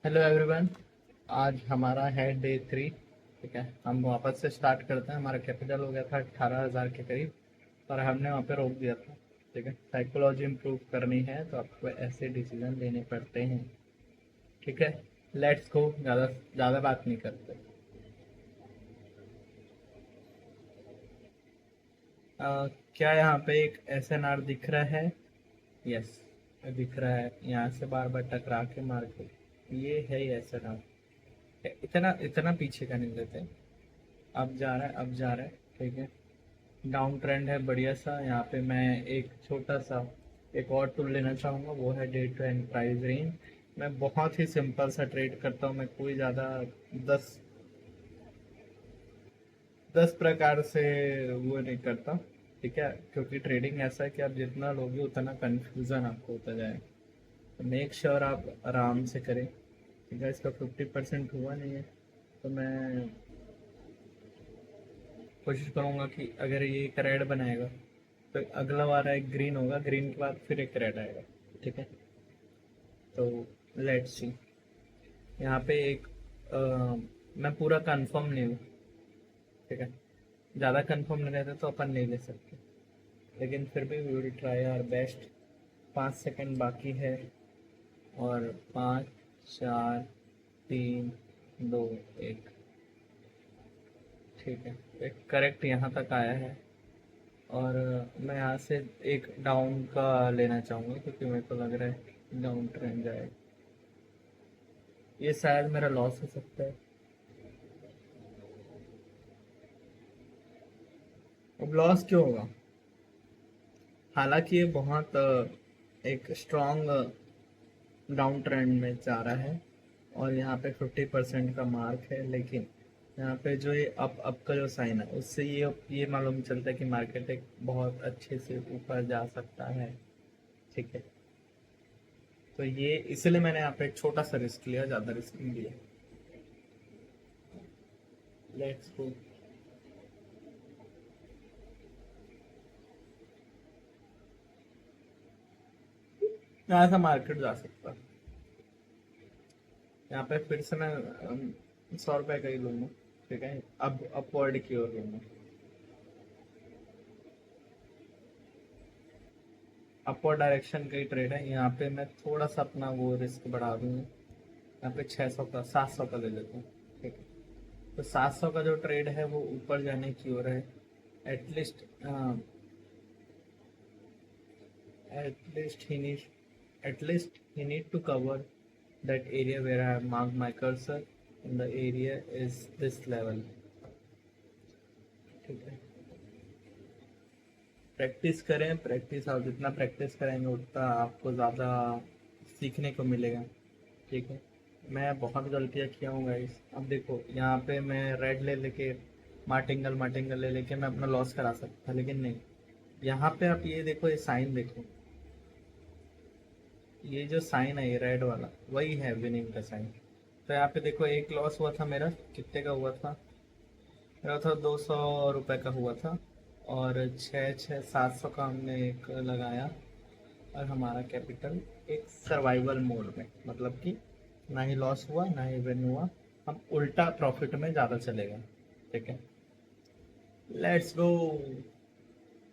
Hello everyone. आज हमारा है डे 3। ठीक है, हम वापस से स्टार्ट करते हैं। हमारा कैपिटल हो गया था 18,000 के करीब, और हमने वहाँ पे रोक दिया था। ठीक है, साइकोलॉजी इम्प्रूव करनी है तो आपको ऐसे डिसीजन लेने पड़ते हैं। ठीक है, लेट्स गो। ज़्यादा ज़्यादा बात नहीं करते। क्या यहाँ पे एक SNR दिख रहा है? यस, दिख रहा है। यहाँ से बार बार टकरा के मार के ये है SNR। इतना इतना पीछे का नहीं लेते। अब जा रहा है, अब जा रहा है। ठीक है, डाउन ट्रेंड है बढ़िया सा। यहाँ पे मैं एक छोटा सा एक और टूल लेना चाहूँगा, वो है डे ट्रेंड प्राइस रेंज। मैं बहुत ही सिंपल सा ट्रेड करता हूँ। मैं कोई ज़्यादा दस दस प्रकार से वो नहीं करता। ठीक है, क्योंकि ट्रेडिंग ऐसा है कि आप जितना लोगे उतना कन्फ्यूज़न आपको होता जाए। तो मेक श्योर आप आराम से करें। ठीक है, इसका 50% हुआ नहीं है तो मैं कोशिश करूँगा कि अगर ये एक रेड बनाएगा तो अगला वाला एक ग्रीन होगा, ग्रीन के बाद फिर एक रेड आएगा। ठीक है, तो लेट्स सी। यहाँ पे एक मैं पूरा कंफर्म नहीं हूँ। ठीक है, ज़्यादा कंफर्म नहीं रहता तो अपन नहीं ले सकते, लेकिन फिर भी we will try our best. 5 second बाकी है, और 5, 4, 3, 2, 1। ठीक है, एक करेक्ट यहाँ तक आया है, और मैं यहाँ से एक डाउन का लेना चाहूँगा क्योंकि मेरे को लग रहा है डाउन ट्रेंड जाएगा। ये शायद मेरा लॉस हो सकता है। अब लॉस क्यों होगा? हालांकि ये बहुत एक स्ट्रॉन्ग डाउन ट्रेंड में जा रहा है, और यहाँ पे 50% का मार्क है, लेकिन यहाँ पे जो ये अप का जो साइन है उससे ये मालूम चलता है कि मार्केट एक बहुत अच्छे से ऊपर जा सकता है। ठीक है, तो ये इसलिए मैंने यहाँ पे एक छोटा सा रिस्क लिया, ज़्यादा रिस्क नहीं लिया। Let's go. यहाँ से मार्केट जा सकता है। यहाँ पे फिर से मैं 100 रुपए का ही लूँगा। ठीक है, अब अपवर्ड की ओर लूँगा। अपवर्ड डायरेक्शन का ही ट्रेड है। यहाँ पे मैं थोड़ा सा अपना वो रिस्क बढ़ा दूंगा। यहाँ पे 600 का 700 का ले लेता हूँ। ठीक है, तो 700 का जो ट्रेड है वो ऊपर जाने की ओर है। At least at least he need at least he need to cover that area where I have marked my cursor, and the area is this level. ठीक है, प्रैक्टिस करें। प्रैक्टिस, आप जितना प्रैक्टिस करेंगे उतना आपको ज़्यादा सीखने को मिलेगा। ठीक है, मैं बहुत गलतियाँ किया हूँ गाइस। अब देखो यहाँ पे मैं रेड ले लेके मार्टिंगल मार्टिंगल ले लेके मैं अपना लॉस करा सकता, लेकिन नहीं। यहाँ पे आप ये देखो, ये साइन देखो। ये जो साइन है, ये रेड वाला, वही है विनिंग का साइन। तो यहाँ पे देखो, एक लॉस हुआ था मेरा, कितने का हुआ था? मेरा था 200 रुपये का हुआ था, और 700 का हमने एक लगाया, और हमारा कैपिटल एक सर्वाइवल मोड में, मतलब कि ना ही लॉस हुआ ना ही विन हुआ। हम उल्टा प्रॉफिट में ज़्यादा चले गए। ठीक है, लेट्स गो।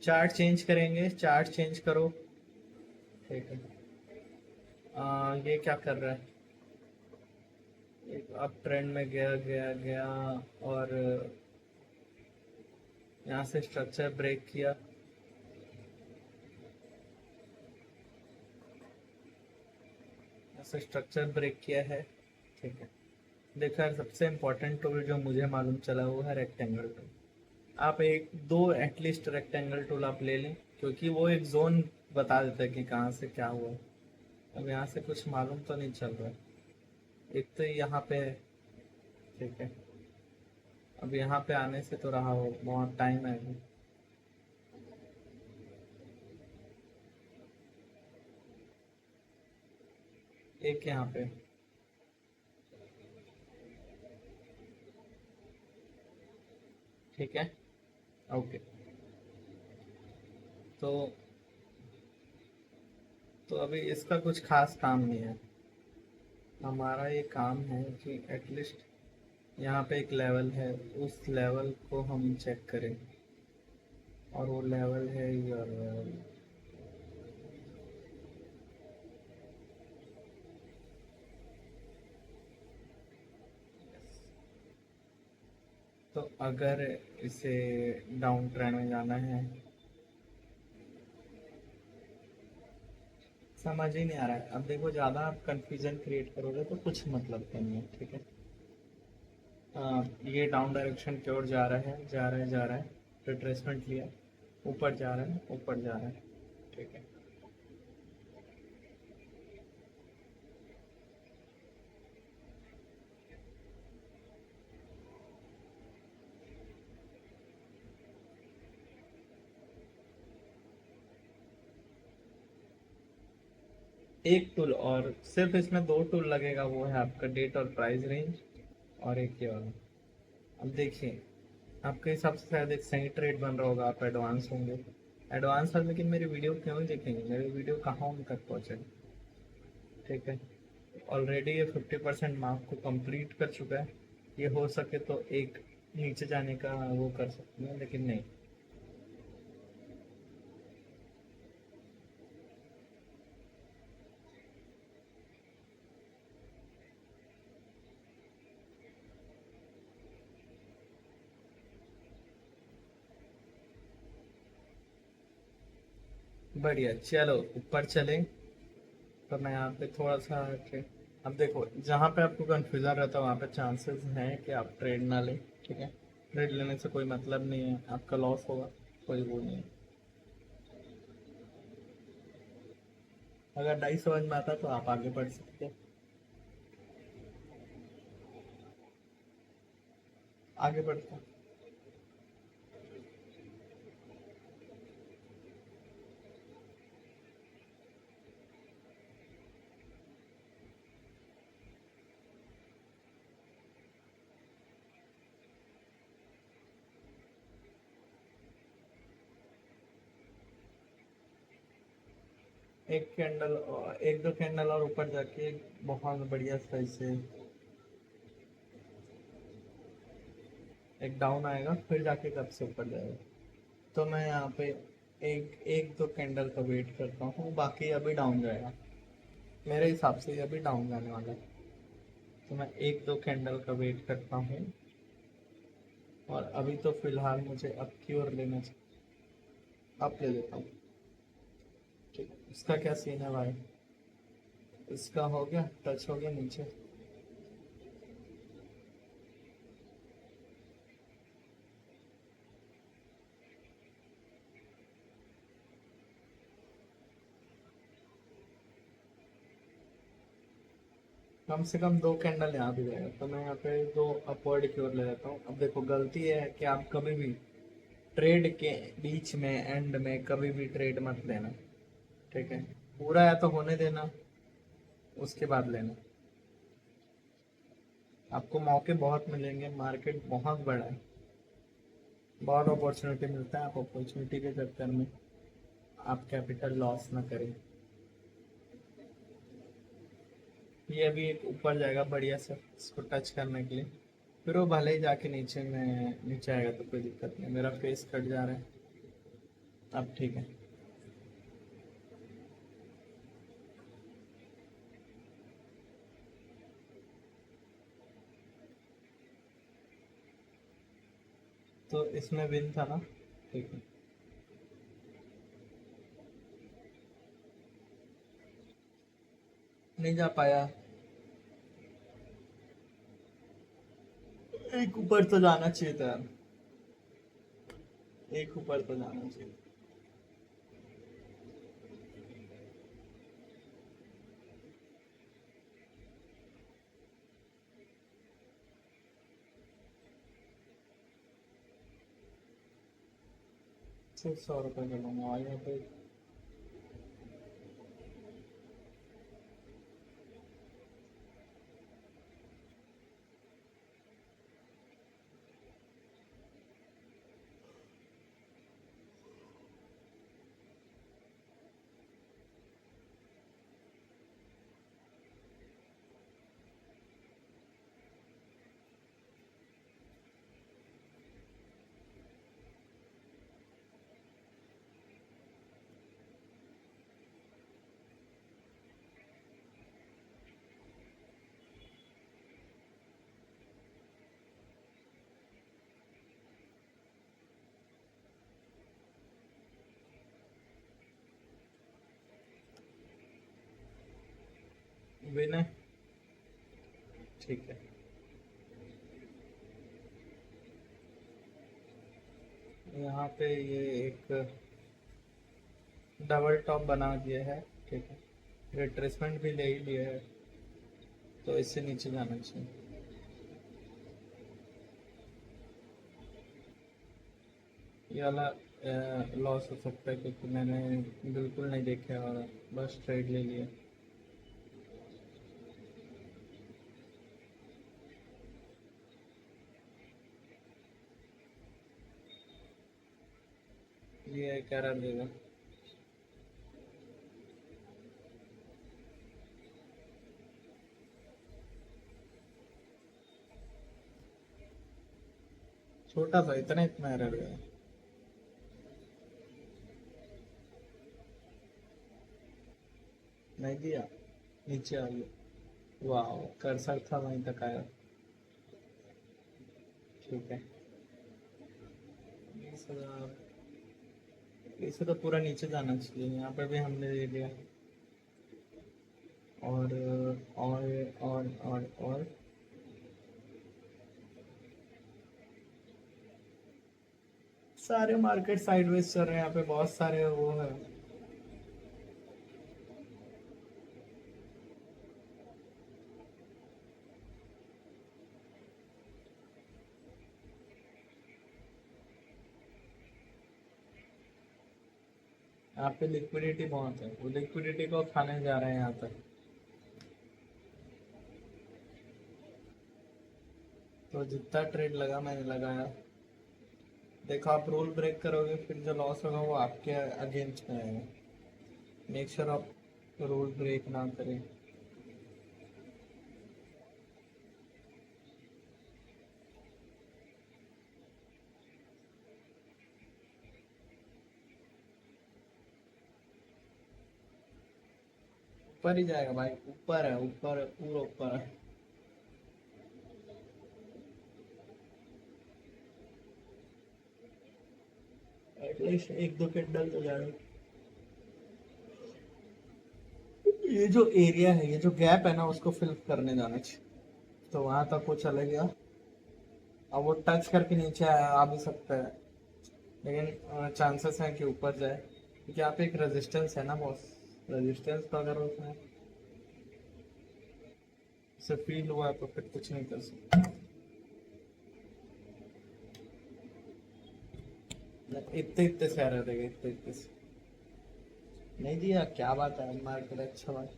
चार्ट चेंज करेंगे, चार्ट चेंज करो। ठीक है, ये क्या कर रहा है? एक अप ट्रेंड में गया गया गया, और यहाँ से स्ट्रक्चर ब्रेक किया। यहाँ से स्ट्रक्चर ब्रेक किया है। ठीक है, देखा, सबसे इम्पोर्टेंट टूल जो मुझे मालूम चला वो है रेक्टेंगल टूल। आप एक दो एटलीस्ट रेक्टेंगल टूल आप ले लें, क्योंकि वो एक जोन बता देता है कि कहाँ से क्या हुआ। अब यहाँ से कुछ मालूम तो नहीं चल रहा है। एक तो यहाँ पे है। ठीक है, अब यहाँ पे आने से तो रहा हो, बहुत टाइम है अभी। एक यहाँ पे। ठीक है, ओके। तो तो अभी इसका कुछ खास काम नहीं है। हमारा ये काम है कि एटलीस्ट यहाँ पे एक लेवल है, उस लेवल को हम चेक करें, और वो लेवल है योर लेवल। तो अगर इसे डाउन ट्रेंड में जाना है, समझ ही नहीं आ रहा है। अब देखो, ज़्यादा आप कंफ्यूजन क्रिएट करोगे तो कुछ मतलब का नहीं है, ठीक है। ये डाउन डायरेक्शन की ओर जा रहा है, जा रहा है, जा रहा है, रिट्रेसमेंट लिया, ऊपर जा रहा है, ऊपर जा रहा है, ठीक है। एक टूल, और सिर्फ इसमें दो टूल लगेगा, वो है आपका डेट और प्राइस रेंज, और एक ये वाला। अब देखिए, आपके हिसाब से शायद एक सही ट्रेड बन रहा होगा, आप एडवांस होंगे, एडवांस है, लेकिन मेरी वीडियो क्यों नहीं देखेंगे? मेरी वीडियो कहाँ उन तक पहुँचे, ठीक है। ऑलरेडी ये 50% मार्क को कंप्लीट कर चुका है। ये हो सके तो एक नीचे जाने का वो कर सकते हैं, लेकिन नहीं। बढ़िया, चलो ऊपर चले। तो मैं यहाँ पे थोड़ा सा अब देखो, जहाँ पे आपको कंफ्यूजन रहता है वहाँ पे चांसेस हैं कि आप ट्रेड ना लें, ठीक है। ट्रेड लेने से कोई मतलब नहीं है, आपका लॉस होगा, कोई वो नहीं है। अगर डाई समझ में आता तो आप आगे बढ़ सकते हैं, आगे बढ़ते हैं। एक कैंडल, एक दो कैंडल और ऊपर जाके बहुत बढ़िया साइज से एक डाउन आएगा, फिर जाके कब से ऊपर जाएगा। तो मैं यहाँ पे एक एक दो कैंडल का वेट करता हूँ, बाकी अभी डाउन जाएगा। मेरे हिसाब से ये अभी डाउन जाने वाला है, तो मैं एक दो कैंडल का वेट करता हूँ। और अभी तो फिलहाल मुझे अप की ओर लेना चाहिए, अप ले लेता हूँ, ठीक है। इसका क्या सीन है भाई? इसका हो गया, टच हो गया नीचे। कम से कम दो कैंडल यहाँ भी जाएगा, तो मैं यहाँ पे दो अपवर्ड की ओर ले लेता हूँ। अब देखो, गलती ये है कि आप कभी भी ट्रेड के बीच में, एंड में कभी भी ट्रेड मत लेना, ठीक है। पूरा या तो होने देना, उसके बाद लेना। आपको मौके बहुत मिलेंगे, मार्केट बहुत बड़ा है, बहुत अपॉर्चुनिटी मिलता है। आप अपॉर्चुनिटी के चक्कर में आप कैपिटल लॉस ना करें। ये अभी एक ऊपर जाएगा बढ़िया से, इसको टच करने के लिए, फिर वो भले ही जाके नीचे में नीचे आएगा तो कोई दिक्कत नहीं। मेरा फेस कट जा रहा है, अब ठीक है। तो इसमें विन था ना, ठीक है। नहीं जा पाया। एक ऊपर तो जाना चाहिए था यार, एक ऊपर तो जाना चाहिए। 100 रुपये का लूँगा यहाँ पे। विनय, ठीक है। यहाँ पे ये एक डबल टॉप बना दिया है, ठीक है। रिट्रेसमेंट भी ले ही लिया है, तो इससे नीचे जाना चाहिए। ये वाला लॉस हो सकता है क्योंकि मैंने बिल्कुल नहीं देखा और बस ट्रेड ले लिया। ये क्या रहा देगा। छोटा सा इतना इतना एरर गया। नहीं दिया, नीचे आ गया। वाह, कर्सर था वहीं तक आया। ठीक है, 20,000। इसे तो पूरा नीचे जाना चाहिए, यहाँ पे भी हमने दे दिया। और और सारे मार्केट साइडवेज चल रहे हैं, यहाँ पे बहुत सारे वो है। यहाँ पे लिक्विडिटी बहुत है, वो लिक्विडिटी को खाने जा रहे हैं यहाँ तक। तो जितना ट्रेड लगा मैंने लगाया। देखो, आप रूल ब्रेक करोगे फिर जो लॉस होगा वो आपके अगेंस्ट में आएगा। मेक श्योर आप रूल ब्रेक ना करें। ऊपर ही जाएगा भाई, ऊपर है, ऊपर है, पूरा ऊपर है। एटलीस्ट एक दो कैंडल तो जाएगा। ये जो एरिया है, ये जो गैप है ना, उसको फिल करने जाना चाहिए। तो वहां तक वो चले गया। अब वो टच करके नीचे आ भी सकता है, लेकिन चांसेस हैं कि ऊपर जाए क्योंकि यहाँ पे एक रेजिस्टेंस है ना बॉस। रेजिस्टेंस तो अगर उसमें से फील हुआ तो फिर कुछ नहीं कर सकते। इतने इतने से आ रहे थे, इतने इतने से नहीं दिया। क्या बात है, मार्केट अच्छा बात।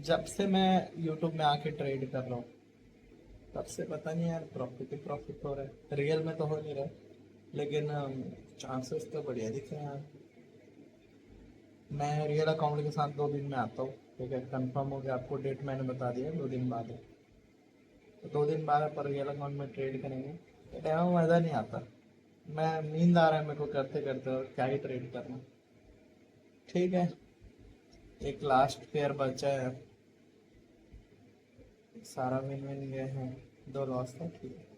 जब से मैं यूट्यूब में आके ट्रेड कर रहा हूँ तब से पता नहीं यार, प्रॉफिट ही प्रॉफिट हो रहा है। रियल में तो हो नहीं रहा, लेकिन चांसेस तो बढ़िया दिख रहे हैं यार। मैं रियल अकाउंट के साथ 2 दिन में आता हूँ, ठीक है। कंफर्म हो गया, आपको डेट मैंने बता दिया, 2 दिन बाद है। तो 2 दिन बाद पर रियल अकाउंट में ट्रेड करेंगे तो डेमो मज़ा नहीं आता। मैं नींद आ रहा है मेरे को करते करते, और क्या ही ट्रेड करना। ठीक है, एक लास्ट पेयर बचा है। सारा विन विन गए हैं, 2 लॉस था, ठीक है।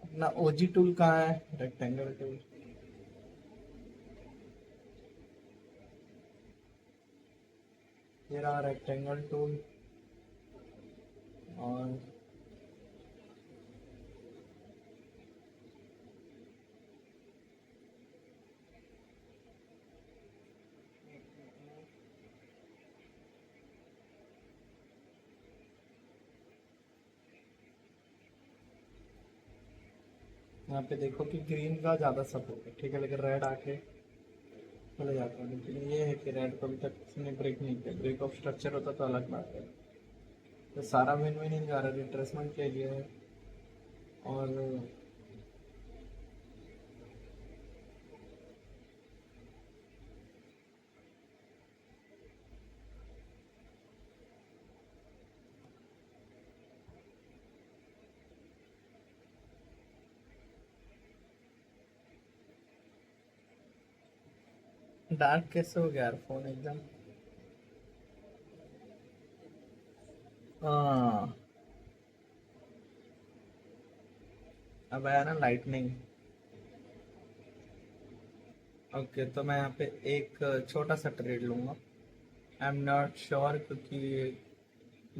अपना ओजी टूल कहाँ है, रेक्टेंगल टूल। ये रहा रेक्टेंगल टूल। और यहाँ पे देखो कि ग्रीन का ज़्यादा सपोर्ट है, ठीक है, लेकिन रेड आके चले जाता है। लेकिन ये है कि रेड को अभी तक किसी ने ब्रेक नहीं किया। ब्रेक ऑफ स्ट्रक्चर होता तो अलग बात है। तो सारा विन विन इन जा रहा है, रिट्रेसमेंट के लिए है। और डार्क कैसे हो गया यार फोन एकदम। हाँ, अब आया ना लाइटनिंग। ओके, तो मैं यहाँ पे एक छोटा सा ट्रेड लूँगा। आई एम नॉट श्योर, क्योंकि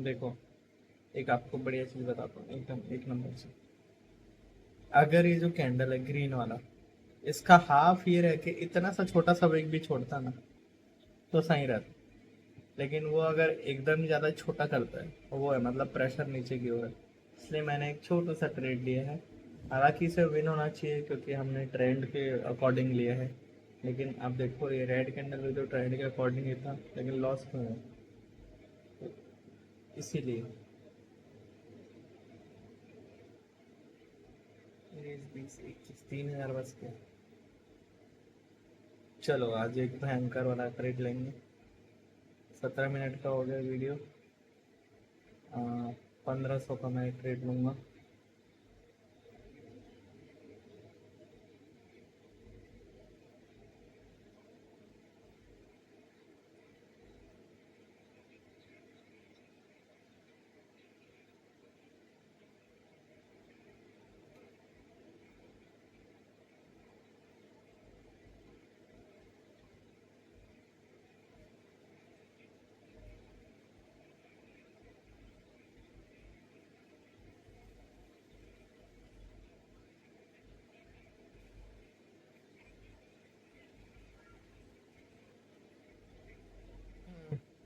देखो, एक आपको बढ़िया चीज़ बताता हूँ एकदम एक नंबर से। अगर ये जो कैंडल है ग्रीन वाला, इसका हाफ ये रह के इतना सा छोटा सा वेग भी छोड़ता ना, तो सही रहता। लेकिन वो अगर एकदम ज़्यादा छोटा करता है, तो वो है मतलब प्रेशर नीचे की ओर है। इसलिए मैंने एक छोटा सा ट्रेड लिया है। हालांकि इसे विन होना चाहिए, क्योंकि हमने ट्रेंड के अकॉर्डिंग लिया है। लेकिन अब देखो, ये रेड कैंडल भी तो ट्रेंड के अकॉर्डिंग ही था, लेकिन लॉस क्यों है, तो इसीलिए। 20, 21, 3,000 बस के। चलो आज एक भयंकर वाला ट्रेड लेंगे। 17 मिनट का हो गया वीडियो। 1500 का मैं ट्रेड लूँगा।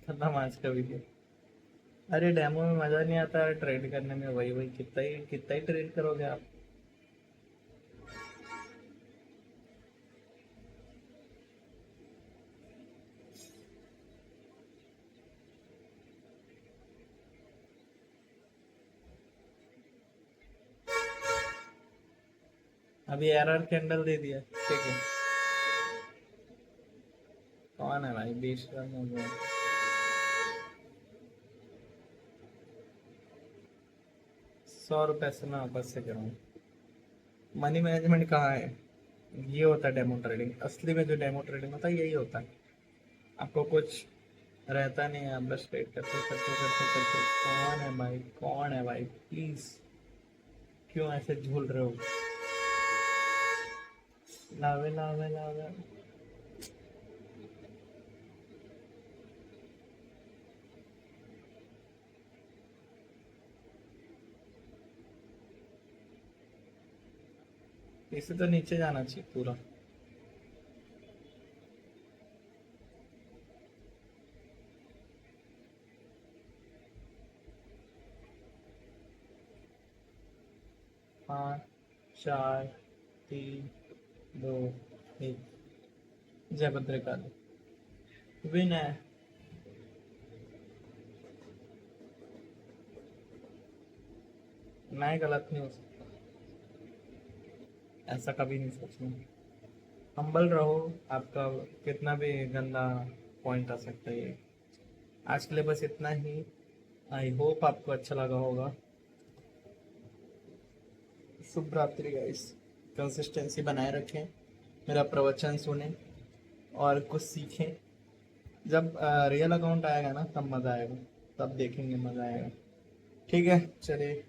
खत्म आज का वीडियो। अरे डेमो में मज़ा नहीं आता ट्रेड करने में, वही वही कितना ही ट्रेड करोगे आप। अभी एरर कैंडल दे दिया, ठीक है। कौन है भाई, 20 रन हो गया। 100 रुपये से मैं वापस से करूँ। मनी मैनेजमेंट कहाँ है। ये होता है डेमो ट्रेडिंग। असली में जो डेमो ट्रेडिंग होता है यही होता है। आपको कुछ रहता नहीं है, आप बस ट्रेड करते करते करते करते। कौन है भाई, कौन है भाई, प्लीज क्यों ऐसे झूल रहे हो। लावे लावे लावे। इसे तो नीचे जाना चाहिए पूरा। पाँच, 4, 3, 2, 1। जय भद्रकाली। विन है। मैं गलत नहीं हो सकता, ऐसा कभी नहीं सोचना। हम्बल रहो। आपका कितना भी गंदा पॉइंट आ सकता है ये। आज के लिए बस इतना ही। आई होप आपको अच्छा लगा होगा। शुभ रात्रि गाइस। कंसिस्टेंसी बनाए रखें, मेरा प्रवचन सुने और कुछ सीखें। जब रियल अकाउंट आएगा ना, तब मज़ा आएगा, तब देखेंगे, मज़ा आएगा। ठीक है, चलिए।